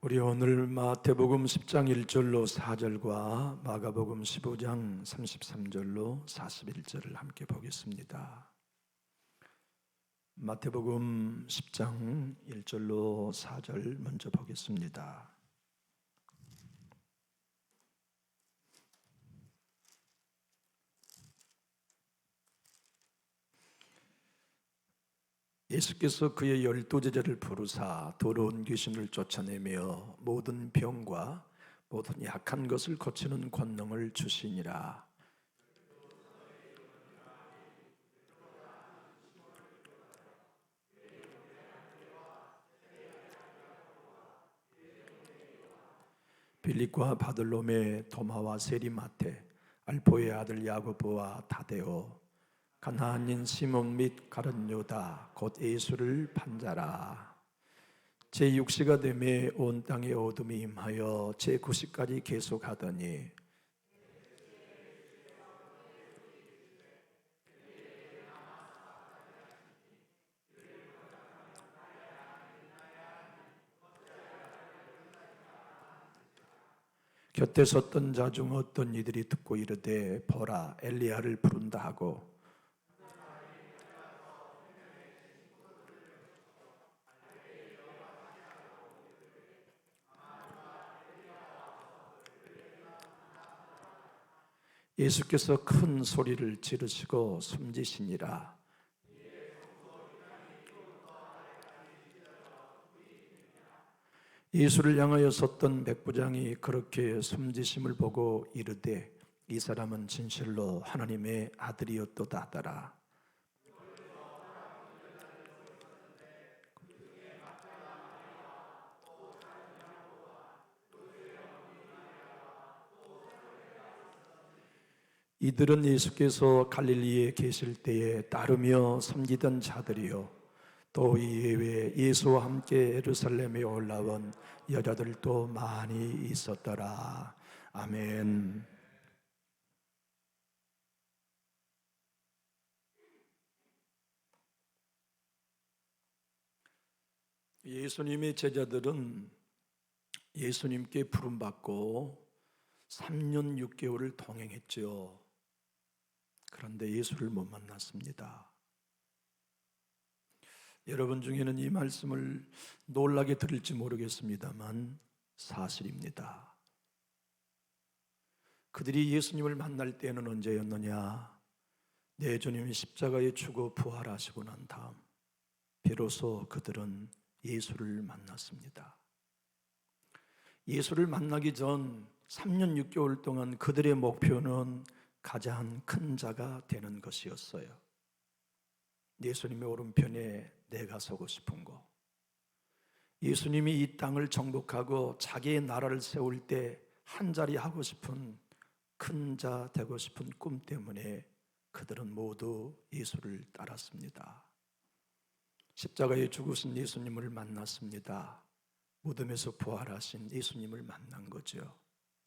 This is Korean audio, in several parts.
우리 오늘 마태복음 10장 1절로 4절과 마가복음 15장 33절로 41절을 함께 보겠습니다. 마태복음 10장 1절로 4절 먼저 보겠습니다. 예수께서 그의 12제자를 부르사 더러운 귀신을 쫓아내며 모든 병과 모든 약한 것을 고치는 권능을 주시니라. 빌립과 바들로메, 도마와 세리마테, 알포의 아들 야고보와 다데오, 가나안인 시몬 및 가룟 유다 곧 예수를 판자라. 제6시가 되매 온 땅에 어둠이 임하여 제9시까지 계속하더니 곁에 섰던 자 중 어떤 이들이 듣고 이르되 보라 엘리야를 부른다 하고 예수께서 큰 소리를 지르시고 숨지시니라. 예수를 향하여 섰던 백부장이 그렇게 숨지심을 보고 이르되 이 사람은 진실로 하나님의 아들이었도다 하더라. 이들은 예수께서 갈릴리에 계실 때에 따르며 섬기던 자들이요 또 이외에 예수와 함께 예루살렘에 올라온 여자들도 많이 있었더라. 아멘. 예수님의 제자들은 예수님께 부름받고 3년 6개월을 동행했죠. 그런데 예수를 못 만났습니다. 여러분 중에는 이 말씀을 놀라게 들을지 모르겠습니다만 사실입니다. 그들이 예수님을 만날 때는 언제였느냐? 내 주님이 십자가에 죽어 부활하시고 난 다음 비로소 그들은 예수를 만났습니다. 예수를 만나기 전 3년 6개월 동안 그들의 목표는 가장 큰 자가 되는 것이었어요. 예수님의 오른편에 내가 서고 싶은 거, 예수님이 이 땅을 정복하고 자기의 나라를 세울 때 한자리 하고 싶은 큰 자 되고 싶은 꿈 때문에 그들은 모두 예수를 따랐습니다. 십자가에 죽으신 예수님을 만났습니다. 무덤에서 부활하신 예수님을 만난 거죠.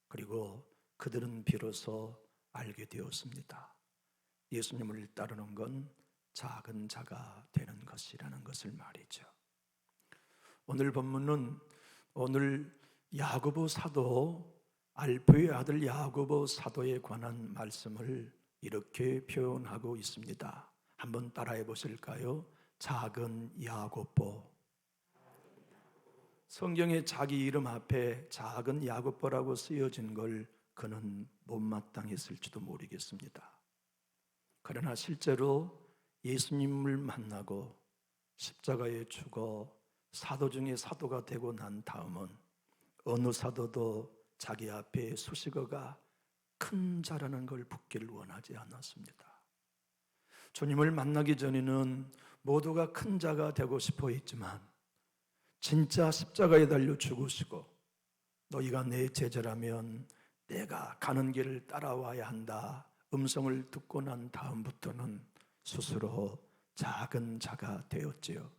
그리고 그들은 비로소 알게 되었습니다. 예수님을 따르는 건 작은 자가 되는 것이라는 것을 말이죠. 오늘 본문은 오늘 야고보 사도, 알프의 아들 야고보 사도에 관한 말씀을 이렇게 표현하고 있습니다. 한번 따라해 보실까요? 작은 야고보. 성경에 자기 이름 앞에 작은 야고보라고 쓰여진 걸 그는 못마땅했을지도 모르겠습니다. 그러나 실제로 예수님을 만나고 십자가에 죽어 사도 중에 사도가 되고 난 다음은 어느 사도도 자기 앞에 수식어가 큰 자라는 걸 붙기를 원하지 않았습니다. 주님을 만나기 전에는 모두가 큰 자가 되고 싶어 했지만 진짜 십자가에 달려 죽으시고 너희가 내 제자라면 내가 가는 길을 따라와야 한다 음성을 듣고 난 다음부터는 스스로 작은 자가 되었지요.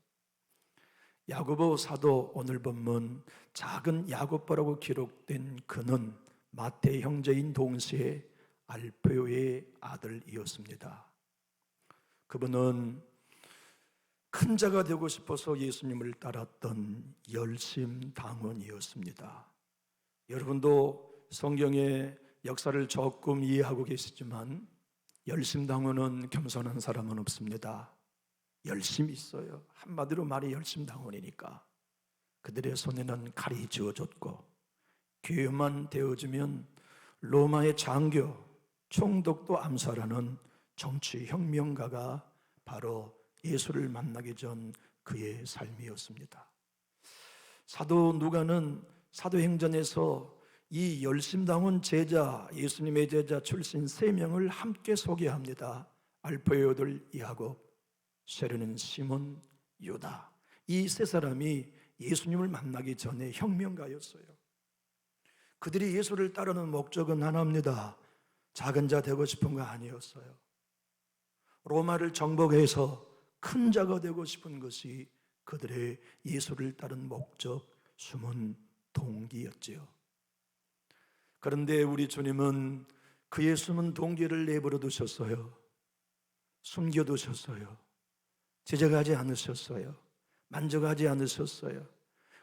야고보 사도 오늘 본문 작은 야고보라고 기록된 그는 마태 형제인 동시에 알페오의 아들이었습니다. 그분은 큰 자가 되고 싶어서 예수님을 따랐던 열심당원이었습니다. 여러분도 성경의 역사를 조금 이해하고 계시지만 열심당원은 겸손한 사람은 없습니다. 열심이 있어요. 한마디로 말이 열심당원이니까. 그들의 손에는 칼이 쥐어졌고 기회만 되어지면 로마의 장교, 총독도 암살하는 정치혁명가가 바로 예수를 만나기 전 그의 삶이었습니다. 사도 누가는 사도행전에서 이 열심당원 제자, 예수님의 제자 출신 3명을 함께 소개합니다. 알파의 아들 야곱, 세르는 시몬, 유다. 이 3사람이 예수님을 만나기 전에 혁명가였어요. 그들이 예수를 따르는 목적은 하나입니다. 작은 자 되고 싶은 거 아니었어요. 로마를 정복해서 큰 자가 되고 싶은 것이 그들의 예수를 따른 목적, 숨은 동기였지요. 그런데 우리 주님은 그의 숨은 동기를 내버려 두셨어요. 숨겨두셨어요. 제적하지 않으셨어요. 만족하지 않으셨어요.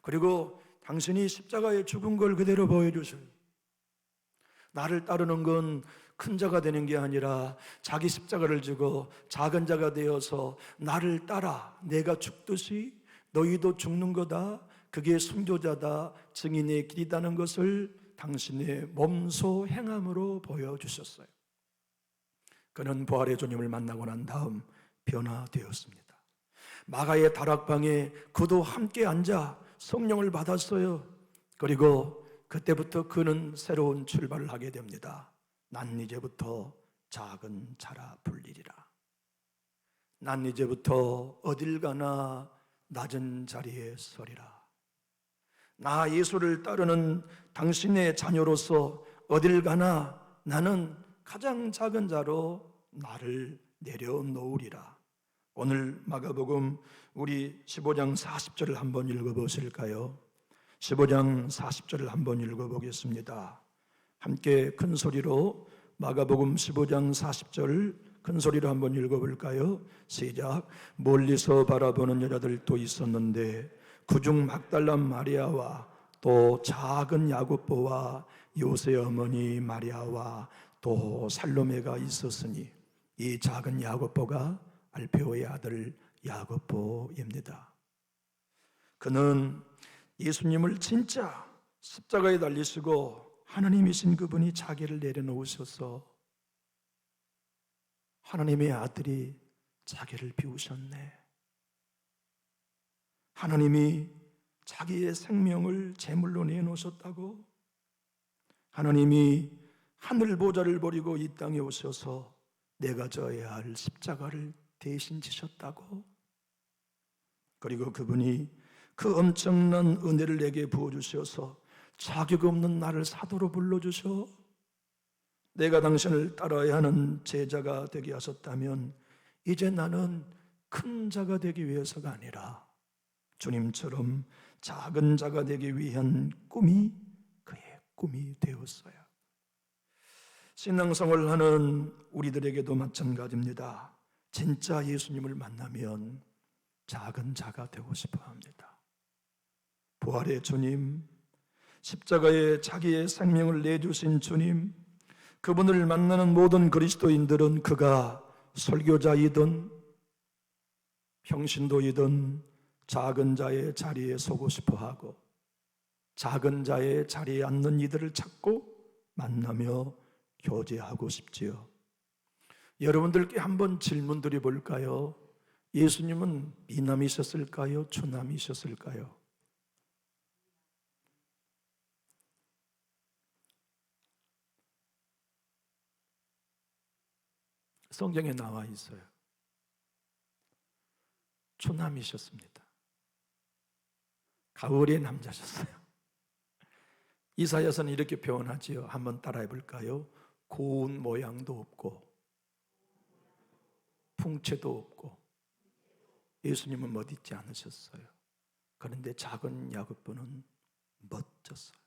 그리고 당신이 십자가에 죽은 걸 그대로 보여주셔요. 나를 따르는 건 큰 자가 되는 게 아니라 자기 십자가를 지고 작은 자가 되어서 나를 따라 내가 죽듯이 너희도 죽는 거다. 그게 순교자다. 증인의 길이다는 것을 당신의 몸소 행함으로 보여주셨어요. 그는 부활의 주님을 만나고 난 다음 변화되었습니다. 마가의 다락방에 그도 함께 앉아 성령을 받았어요. 그리고 그때부터 그는 새로운 출발을 하게 됩니다. 난 이제부터 작은 자라 불리리라. 난 이제부터 어딜 가나 낮은 자리에 서리라. 나 예수를 따르는 당신의 자녀로서 어딜 가나 나는 가장 작은 자로 나를 내려놓으리라. 오늘 마가복음 우리 15장 40절을 한번 읽어보실까요? 15장 40절을 한번 읽어보겠습니다. 함께 큰 소리로 마가복음 15장 40절 큰 소리로 한번 읽어볼까요? 시작. 멀리서 바라보는 여자들도 있었는데 그중 막달라 마리아와 또 작은 야고보와 요새 어머니 마리아와 또 살로메가 있었으니 이 작은 야고보가 알페오의 아들 야고보입니다. 그는 예수님을 진짜 십자가에 달리시고 하나님이신 그분이 자기를 내려놓으셔서 하나님의 아들이 자기를 비우셨네. 하나님이 자기의 생명을 제물로 내놓으셨다고? 하나님이 하늘 보좌를 버리고 이 땅에 오셔서 내가 져야 할 십자가를 대신 지셨다고? 그리고 그분이 그 엄청난 은혜를 내게 부어주셔서 자격 없는 나를 사도로 불러주셔 내가 당신을 따라야 하는 제자가 되게 하셨다면 이제 나는 큰 자가 되기 위해서가 아니라 주님처럼 작은 자가 되기 위한 꿈이 그의 꿈이 되었어요. 신앙생활을 하는 우리들에게도 마찬가지입니다. 진짜 예수님을 만나면 작은 자가 되고 싶어 합니다. 부활의 주님, 십자가에 자기의 생명을 내주신 주님, 그분을 만나는 모든 그리스도인들은 그가 설교자이든 평신도이든 작은 자의 자리에 서고 싶어하고 작은 자의 자리에 앉는 이들을 찾고 만나며 교제하고 싶지요. 여러분들께 한번 질문 드려볼까요? 예수님은 미남이셨을까요? 추남이셨을까요? 성경에 나와 있어요. 추남이셨습니다. 가을의 남자셨어요. 이사야서는 이렇게 표현하지요. 한번 따라해 볼까요? 고운 모양도 없고 풍채도 없고 예수님은 멋있지 않으셨어요. 그런데 작은 야고보는 멋졌어요.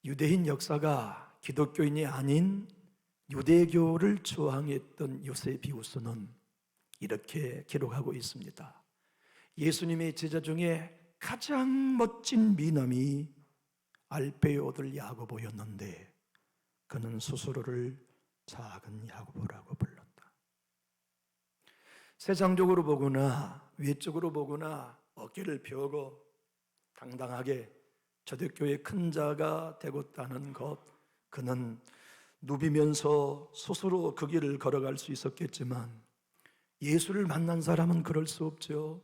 유대인 역사가 기독교인이 아닌 유대교를 저항했던 요세비우스는 이렇게 기록하고 있습니다. 예수님의 제자 중에 가장 멋진 미남이 알페의 아들 야고보였는데 그는 스스로를 작은 야고보라고 불렀다. 세상적으로 보거나 외적으로 보거나 어깨를 펴고 당당하게 초대교회 큰 자가 되었다는 것, 그는 누비면서 스스로 그 길을 걸어갈 수 있었겠지만 예수를 만난 사람은 그럴 수 없죠.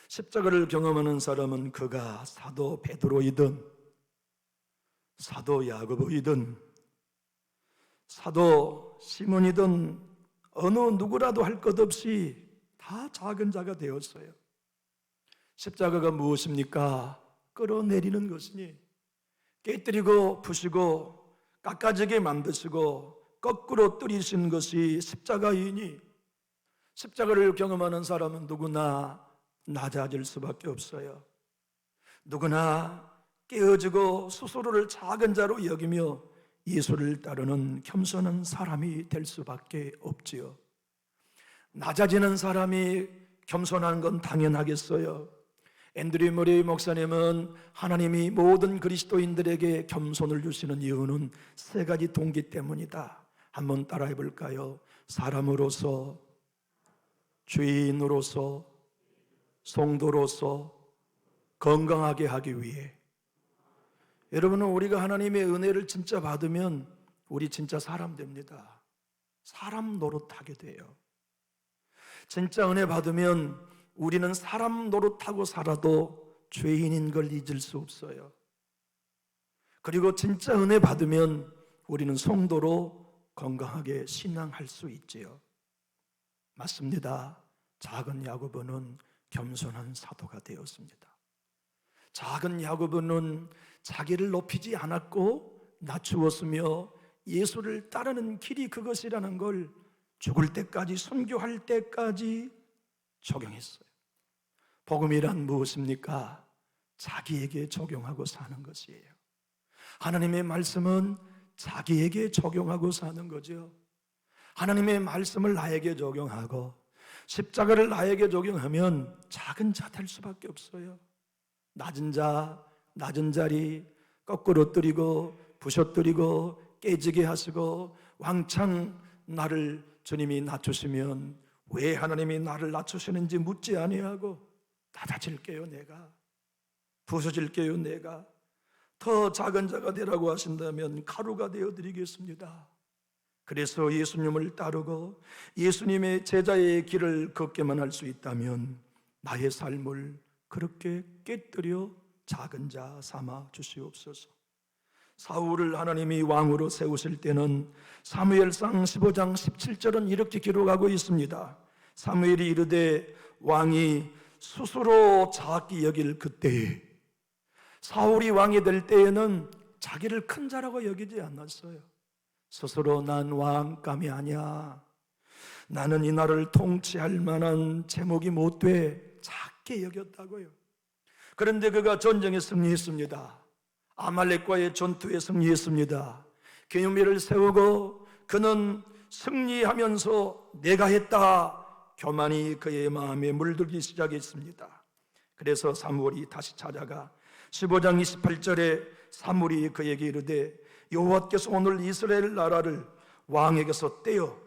십자가를 경험하는 사람은 그가 사도 베드로이든 사도 야고보이든 사도 시몬이든 어느 누구라도 할 것 없이 다 작은 자가 되었어요. 십자가가 무엇입니까? 끌어내리는 것이니 깨뜨리고 부시고 깎아지게 만드시고 거꾸로 뜨리신 것이 십자가이니 십자가를 경험하는 사람은 누구나 낮아질 수밖에 없어요. 누구나 깨어지고 스스로를 작은 자로 여기며 예수를 따르는 겸손한 사람이 될 수밖에 없지요. 낮아지는 사람이 겸손한 건 당연하겠어요. 앤드류 머레이 목사님은 하나님이 모든 그리스도인들에게 겸손을 주시는 이유는 세 가지 동기 때문이다. 한번 따라해 볼까요? 사람으로서, 주인으로서, 성도로서 건강하게 하기 위해. 여러분은 우리가 하나님의 은혜를 진짜 받으면 우리 진짜 사람 됩니다. 사람 노릇하게 돼요. 진짜 은혜 받으면 우리는 사람 노릇하고 살아도 죄인인 걸 잊을 수 없어요. 그리고 진짜 은혜 받으면 우리는 성도로 건강하게 신앙할 수 있지요. 맞습니다. 작은 야고보는 겸손한 사도가 되었습니다. 작은 야고보는 자기를 높이지 않았고 낮추었으며 예수를 따르는 길이 그것이라는 걸 죽을 때까지, 순교할 때까지 적용했어요. 복음이란 무엇입니까? 자기에게 적용하고 사는 것이에요. 하나님의 말씀은 자기에게 적용하고 사는 거죠. 하나님의 말씀을 나에게 적용하고 십자가를 나에게 적용하면 작은 자 될 수밖에 없어요. 낮은 자, 낮은 자리 거꾸로 뜨리고 부셔뜨리고 깨지게 하시고 왕창 나를 주님이 낮추시면 왜 하나님이 나를 낮추시는지 묻지 아니하고 낮아질게요 내가, 부서질게요 내가, 더 작은 자가 되라고 하신다면 가루가 되어드리겠습니다. 그래서 예수님을 따르고 예수님의 제자의 길을 걷게만 할 수 있다면 나의 삶을 그렇게 깨뜨려 작은 자 삼아 주시옵소서. 사울을 하나님이 왕으로 세우실 때는 사무엘상 15장 17절은 이렇게 기록하고 있습니다. 사무엘이 이르되 왕이 스스로 작게 여길 그때에, 사울이 왕이 될 때에는 자기를 큰 자라고 여기지 않았어요. 스스로 난 왕감이 아니야, 나는 이 나라를 통치할 만한 제목이 못 돼, 작게 여겼다고요. 그런데 그가 전쟁에 승리했습니다. 아말렉과의 전투에 승리했습니다. 기념비를 세우고 그는 승리하면서 내가 했다, 교만이 그의 마음에 물들기 시작했습니다. 그래서 사무엘이 다시 찾아가 15장 28절에 사무엘이 그에게 이르되 여호와께서 오늘 이스라엘 나라를 왕에게서 떼어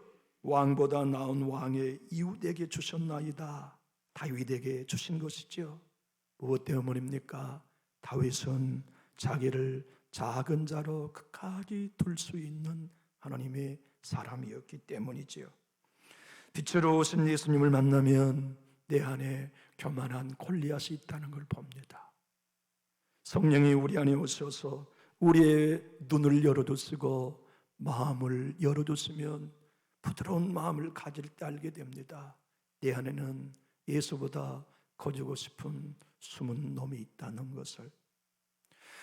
왕보다 나은 왕의 이웃에게 주셨나이다. 다윗에게 주신 것이죠. 무엇 때문입니까? 다윗은 자기를 작은 자로 끝까지 둘 수 있는 하나님의 사람이었기 때문이지요. 빛으로 오신 예수님을 만나면 내 안에 교만한 골리앗이 있다는 걸 봅니다. 성령이 우리 안에 오셔서 우리의 눈을 열어두시고 마음을 열어두시면 부드러운 마음을 가질 때 알게 됩니다. 내 안에는 예수보다 커지고 싶은 숨은 놈이 있다는 것을.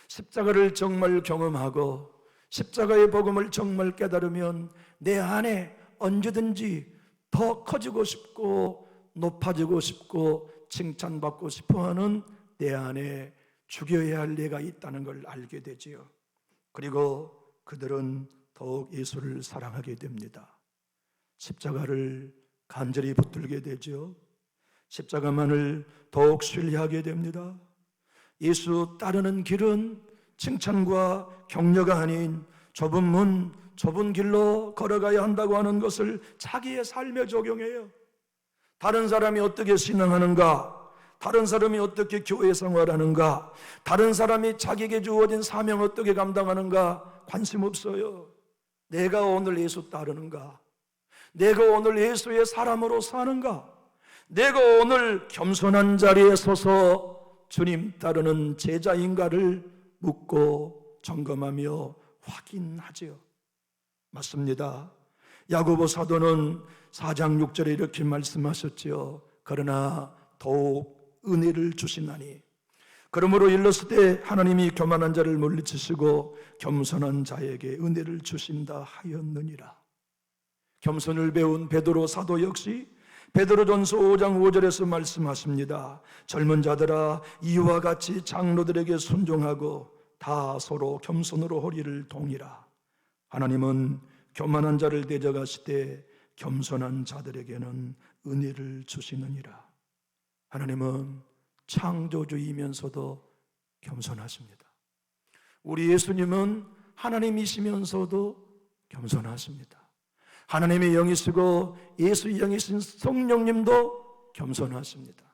십자가를 정말 경험하고 십자가의 복음을 정말 깨달으면 내 안에 언제든지 더 커지고 싶고 높아지고 싶고 칭찬받고 싶어하는 내 안에 죽여야 할 내가 있다는 걸 알게 되지요. 그리고 그들은 더욱 예수를 사랑하게 됩니다. 십자가를 간절히 붙들게 되죠. 십자가만을 더욱 신뢰하게 됩니다. 예수 따르는 길은 칭찬과 격려가 아닌 좁은 문, 좁은 길로 걸어가야 한다고 하는 것을 자기의 삶에 적용해요. 다른 사람이 어떻게 신앙하는가, 다른 사람이 어떻게 교회 생활하는가, 다른 사람이 자기에게 주어진 사명 어떻게 감당하는가 관심 없어요. 내가 오늘 예수 따르는가, 내가 오늘 예수의 사람으로 사는가, 내가 오늘 겸손한 자리에 서서 주님 따르는 제자인가를 묻고 점검하며 확인하지요. 맞습니다. 야고보 사도는 4장 6절에 이렇게 말씀하셨지요. 그러나 더욱 은혜를 주시나니, 그러므로 일렀을 때 하나님이 교만한 자를 물리치시고 겸손한 자에게 은혜를 주신다 하였느니라. 겸손을 배운 베드로 사도 역시 베드로전서 5장 5절에서 말씀하십니다. 젊은 자들아, 이와 같이 장로들에게 순종하고 다 서로 겸손으로 허리를 동이라. 하나님은 교만한 자를 대적하시되 겸손한 자들에게는 은혜를 주시느니라. 하나님은 창조주이면서도 겸손하십니다. 우리 예수님은 하나님이시면서도 겸손하십니다. 하나님의 영이시고 예수의 영이신 성령님도 겸손하십니다.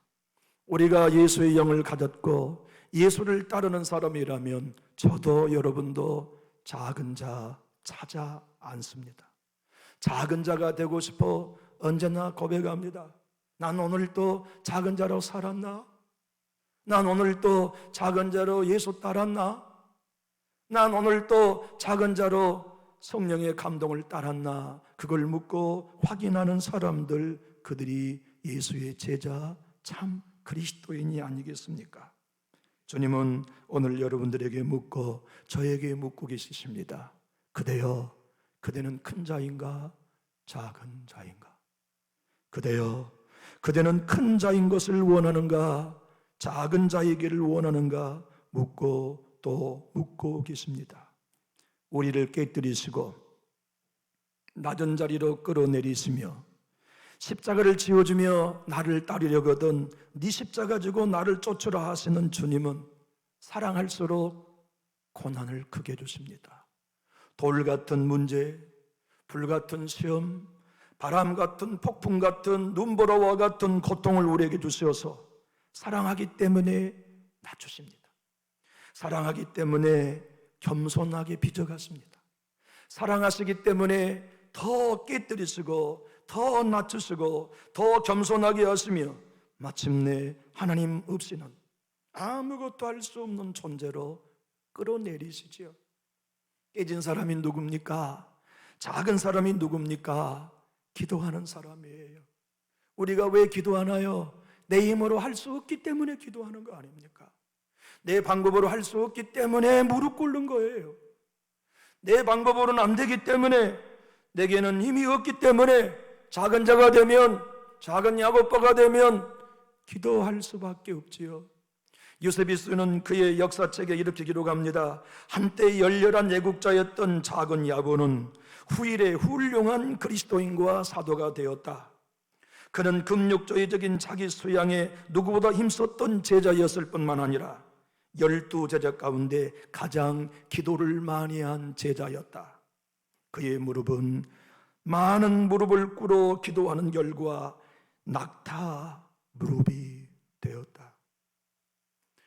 우리가 예수의 영을 가졌고 예수를 따르는 사람이라면 저도 여러분도 작은 자 찾아 않습니다. 작은 자가 되고 싶어 언제나 고백합니다. 난 오늘 또 작은 자로 살았나? 난 오늘 또 작은 자로 예수 따랐나? 난 오늘 또 작은 자로 성령의 감동을 따랐나? 그걸 묻고 확인하는 사람들, 그들이 예수의 제자, 참 그리스도인이 아니겠습니까? 주님은 오늘 여러분들에게 묻고 저에게 묻고 계십니다. 그대여, 그대는 큰 자인가 작은 자인가? 그대여, 그대는 큰 자인 것을 원하는가 작은 자이기를 원하는가? 묻고 또 묻고 계십니다. 우리를 깨뜨리시고 낮은 자리로 끌어내리시며 십자가를 지어주며 나를 따르려거든 네 십자가 지고 나를 쫓으라 하시는 주님은 사랑할수록 고난을 크게 주십니다. 돌 같은 문제, 불 같은 시험, 바람 같은 폭풍 같은 눈보라와 같은 고통을 우리에게 주셔서 사랑하기 때문에 낮추십니다. 사랑하기 때문에 겸손하게 빚어갔습니다. 사랑하시기 때문에 더 깨뜨리시고 더 낮추시고 더 겸손하게 하시며 마침내 하나님 없이는 아무것도 할 수 없는 존재로 끌어내리시지요. 깨진 사람이 누굽니까? 작은 사람이 누굽니까? 기도하는 사람이에요. 우리가 왜 기도하나요? 내 힘으로 할 수 없기 때문에 기도하는 거 아닙니까? 내 방법으로 할 수 없기 때문에 무릎 꿇는 거예요. 내 방법으로는 안 되기 때문에, 내게는 힘이 없기 때문에 작은 자가 되면, 작은 야곱바가 되면 기도할 수밖에 없지요. 유세비스는 그의 역사책에 이렇게 기록합니다. 한때 열렬한 애국자였던 작은 야고는 후일에 훌륭한 그리스도인과 사도가 되었다. 그는 금욕주의적인 자기 수양에 누구보다 힘썼던 제자였을 뿐만 아니라 12제자 가운데 가장 기도를 많이 한 제자였다. 그의 무릎은 많은 무릎을 꿇어 기도하는 결과 낙타 무릎이 되었다.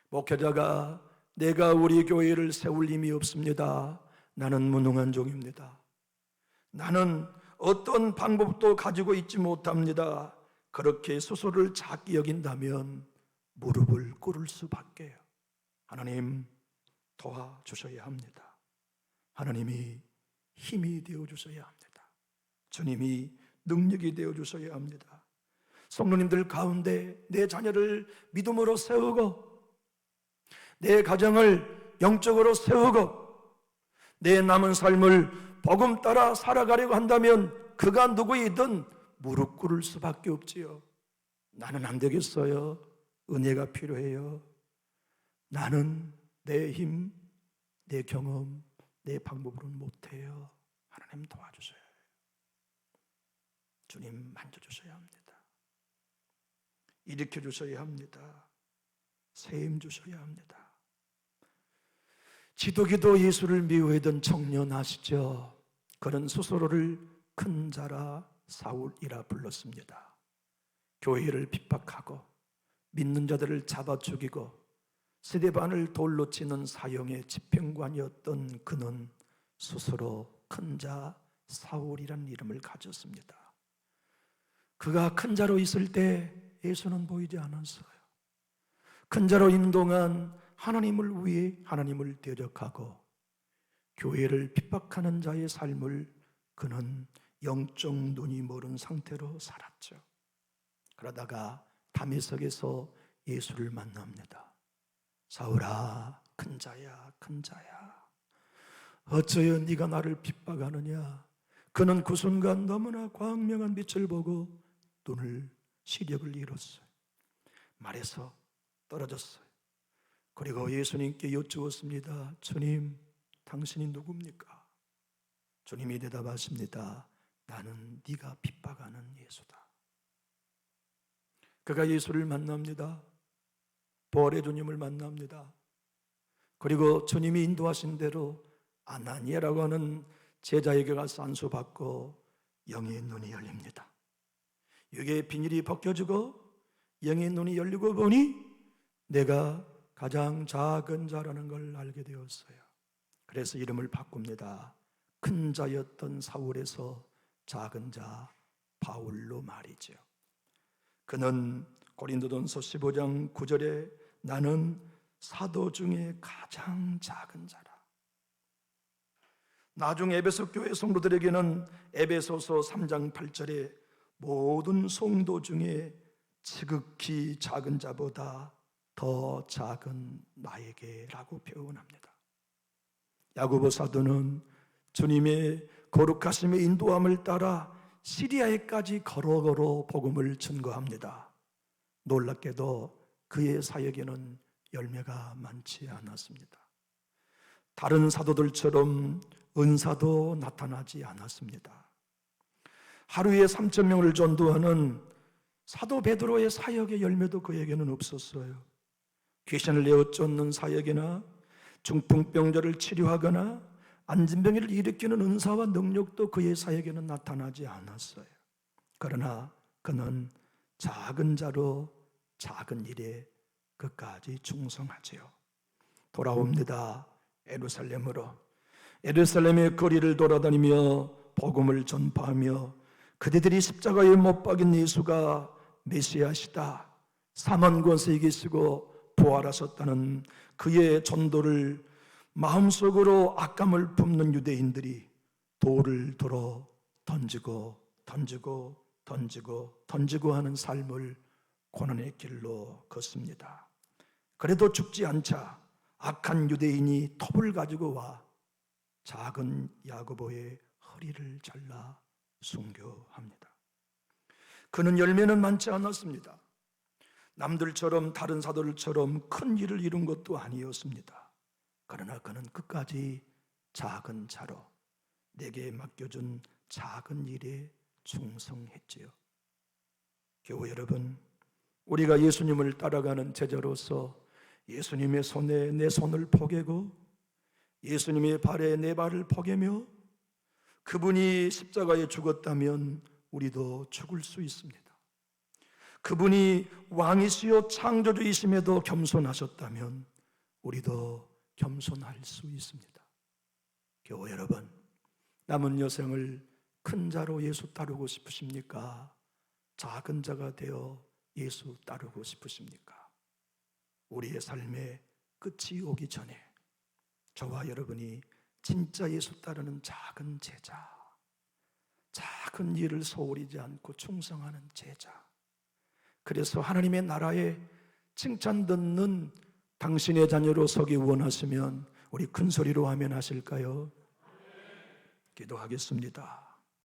목회자가 내가 우리 교회를 세울 힘이 없습니다. 나는 무능한 종입니다. 나는 어떤 방법도 가지고 있지 못합니다. 그렇게 스스로를 작게 여긴다면 무릎을 꿇을 수밖에요. 하나님 도와주셔야 합니다. 하나님이 힘이 되어주셔야 합니다. 주님이 능력이 되어주셔야 합니다. 성도님들 가운데 내 자녀를 믿음으로 세우고 내 가정을 영적으로 세우고 내 남은 삶을 복음 따라 살아가려고 한다면 그가 누구이든 무릎 꿇을 수밖에 없지요. 나는 안 되겠어요. 은혜가 필요해요. 나는 내 힘, 내 경험, 내 방법으로는 못해요. 하나님 도와주세요. 주님 만져주셔야 합니다. 일으켜 주셔야 합니다. 세임 주셔야 합니다. 지도기도 예수를 미워했던 청년 아시죠? 그는 스스로를 큰 자라 사울이라 불렀습니다. 교회를 핍박하고 믿는 자들을 잡아 죽이고 스데반을 돌로 치는 사형의 집행관이었던 그는 스스로 큰 자 사울이라는 이름을 가졌습니다. 그가 큰 자로 있을 때 예수는 보이지 않았어요. 큰 자로 있는 동안 하나님을 위해 하나님을 대적하고 교회를 핍박하는 자의 삶을 그는 영적 눈이 멀은 상태로 살았죠. 그러다가 다메섹에서 예수를 만납니다. 사울아, 큰 자야, 큰 자야, 어쩌여 네가 나를 핍박하느냐. 그는 그 순간 너무나 광명한 빛을 보고 눈을 시력을 잃었어요. 말에서 떨어졌어요. 그리고 예수님께 여쭈었습니다. 주님, 당신이 누굽니까? 주님이 대답하십니다. 나는 네가 핍박하는 예수다. 그가 예수를 만납니다. 부활의 주님을 만납니다. 그리고 주님이 인도하신 대로 아나니아라고 하는 제자에게 가서 안수받고 영의 눈이 열립니다. 육의 비닐이 벗겨지고 영의 눈이 열리고 보니 내가 가장 작은 자라는 걸 알게 되었어요. 그래서 이름을 바꿉니다. 큰 자였던 사울에서 작은 자 바울로 말이죠. 그는 고린도전서 15장 9절에 나는 사도 중에 가장 작은 자라. 나중에 에베소 교회 성도들에게는 에베소서 3장 8절에 모든 성도 중에 지극히 작은 자보다 더 작은 나에게라고 표현합니다. 야고보 사도는 주님의 거룩하심의 인도함을 따라 시리아에까지 걸어 복음을 전거합니다. 놀랍게도 그의 사역에는 열매가 많지 않았습니다. 다른 사도들처럼 은사도 나타나지 않았습니다. 하루에 3,000명을 전도하는 사도 베드로의 사역의 열매도 그에게는 없었어요. 귀신을 내어 쫓는 사역이나 중풍병자를 치료하거나 안진병을 일으키는 은사와 능력도 그의 사역에는 나타나지 않았어요. 그러나 그는 작은 자로 작은 일에 끝까지 충성하지요. 돌아옵니다. 예루살렘으로. 예루살렘의 거리를 돌아다니며 복음을 전파하며 그대들이 십자가에 못 박인 예수가 메시아시다, 사만 권세 이기시고 부활하셨다는 그의 전도를 마음속으로 악감을 품는 유대인들이 돌을 들어 던지고 하는 삶을 고난의 길로 걷습니다. 그래도 죽지 않자 악한 유대인이 톱을 가지고 와 작은 야고보의 허리를 잘라 순교합니다. 그는 열매는 많지 않았습니다. 남들처럼 다른 사도들처럼 큰 일을 이룬 것도 아니었습니다. 그러나 그는 끝까지 작은 자로 내게 맡겨준 작은 일에 충성했지요. 교회 여러분, 우리가 예수님을 따라가는 제자로서 예수님의 손에 내 손을 포개고 예수님의 발에 내 발을 포개며 그분이 십자가에 죽었다면 우리도 죽을 수 있습니다. 그분이 왕이시요 창조주이심에도 겸손하셨다면 우리도 겸손할 수 있습니다. 교회 여러분, 남은 여생을 큰 자로 예수 따르고 싶으십니까? 작은 자가 되어 예수 따르고 싶으십니까? 우리의 삶의 끝이 오기 전에 저와 여러분이 진짜 예수 따르는 작은 제자, 작은 일을 소홀히지 않고 충성하는 제자, 그래서 하나님의 나라에 칭찬 듣는 당신의 자녀로 서기 원하시면 우리 큰 소리로 아멘 하실까요? 기도하겠습니다.